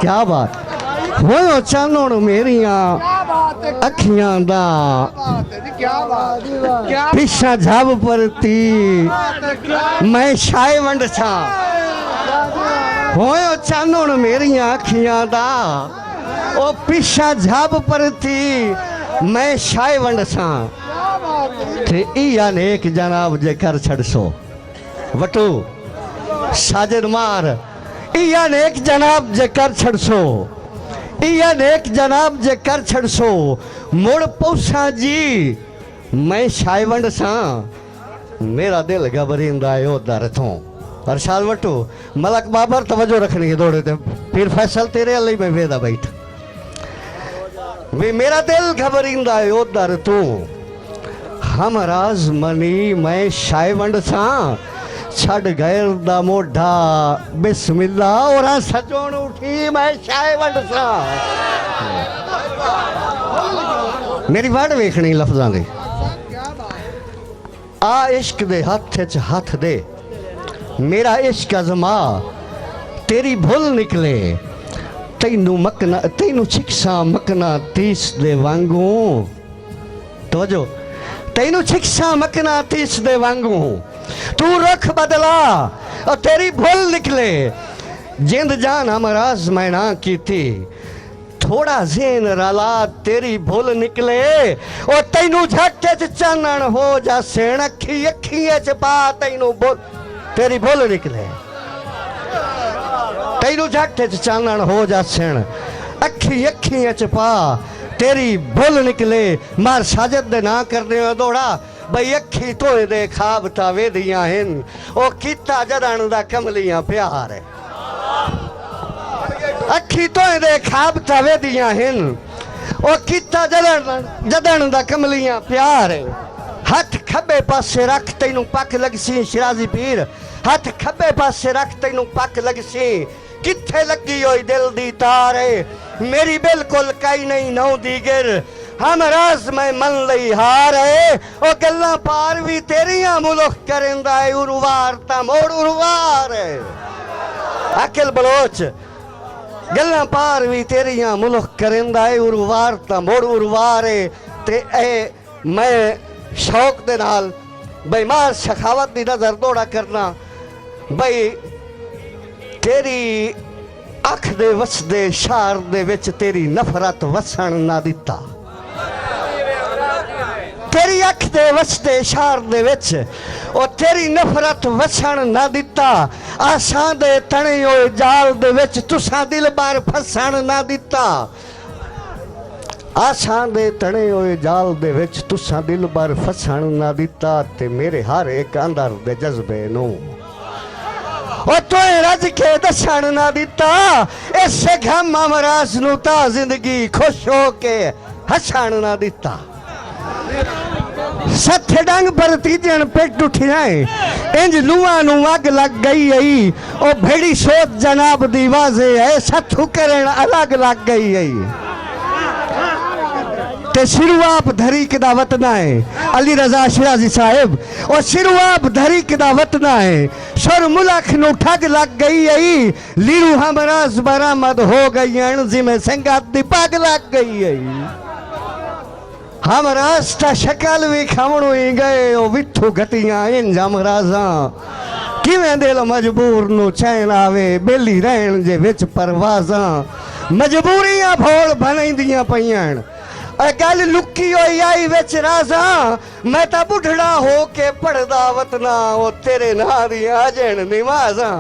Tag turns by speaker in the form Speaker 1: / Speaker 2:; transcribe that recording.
Speaker 1: क्या बात होयो चानण मेरिया अखियां दा पिछा झब परती मैं शाय वंड छा होयो चानण मेरिया अखियां दा ओ पिछा झब परती मैं शाय वंड छा ते इया नेक जनाब जे कर छड़सो वटू साजिद मार इया नेक जनाब जे कर छड़सो इया नेक जनाब जे कर छड़सो मुड़ पौसा जी मैं शायवंड सा मेरा दिल घबरींदा है ओ दर तो अरशाद वटू मलक बाबर तवज्जो रखनी है दौड़े थे फिर फैसल तेरे अल्लाह में वेदा बैठ वे मेरा दिल घबरींदा है ओ दर तो हम राज मनी मैं शायवंड सा छड़ गैर दा मोढ़ा बिस्मिल्ला और सजोण उठी मैं शायवंड सा मेरी वाड़ वेखनी लफ्जां दे आ इश्क दे हथ च हथ दे मेरा इश्क अजमा तेरी भुल निकले तैनू मकना तैनू शिक्षा मकना तीस दे वांगू तवज्जो तैनू शिक्षा मकना तीस दे वांगू तू रख बदला और तेरी भूल निकले जिंद जान हमराज मैं ना की थी थोड़ा जेन रला तेरी भूल निकले और तैनू झटके च चानण हो जा सेण अखी अखिए च पा तैनू भूल तेरी भूल निकले तैनू झटके च चानण हो जा सेण अखी अखिए च पा तेरी भूल निकले मार साजिद दे ना करने दौड़ा बई अखी तोए दे खाब तावे दियां हिन ओ कीता जदन दा कमलियां प्यार है अखी तोए दे खाब तावे दियां हिन ओ कीता जदन दा कमलियां प्यार है हथ खब्बे पासे रख तैनू पक लगसी शिराजी पीर हथ खब्बे पासे रख तैनू पक लगसी किथे लगी होई दिल दी तार है मेरी बिल्कुल कई नहीं नौ दी गिर हम राज मैं मन लई हार है ओ गल्ला पार भी तेरियां मुलुख करेंदा है उरवार ता मोड़ उरवार है अकिल बलोच गल्ला पार भी तेरियां मुलुख करेंदा है उरवार ता मोड़ उरवार है ते ए मैं शौक दे नाल बई मार सखावत दी नजर दौड़ा करना बई तेरी अख दे वसदे शार दे विच तेरी नफरत वसण ना दिता तेरी अख दे वसदे शार दे विच और तेरी नफरत वसण ना दिता आसां दे तणे होए जाल दे विच तुसां दिल बार फसण ना दिता आसां दे तणे होए जाल दे विच तुसां दिल बार फसण ना दिता ते मेरे हर एक अंदर दे जज्बे नू और तोए रज के दसण ना दिता इसे गम अमराज नू ता जिंदगी खुश हो के हसण ना दिता सत्थे डंग पर तीजन पेट उठियाए इंज लुआ नू अग लग गई आई ओ भेड़ी सोच जनाब दी वाजे है सत्थू करण अलग लग गई आई ते सिरुआप धरी किदा वतना है अली रजा शिराजी साहेब और सिरुआप धरी किदा वतना है सुर मुलख नू ठग लग गई आई लीरू हमराज बरामद हो गई अणजी में संगात दी पग लग गई आई हम रास्ता शक्ल भी खावणो ही गए ओ विथू घटियां इंज हमराजा किवें दिल मजबूर नू चैन आवे बेली रहण जे विच परवाजा मजबूरियां भोल बनैंदियां पईयां गल लुकी होई आई विच राजा मैं तां बुढ़ड़ा हो के पढ़दा वतना ओ तेरे नां दी अजण निवाजा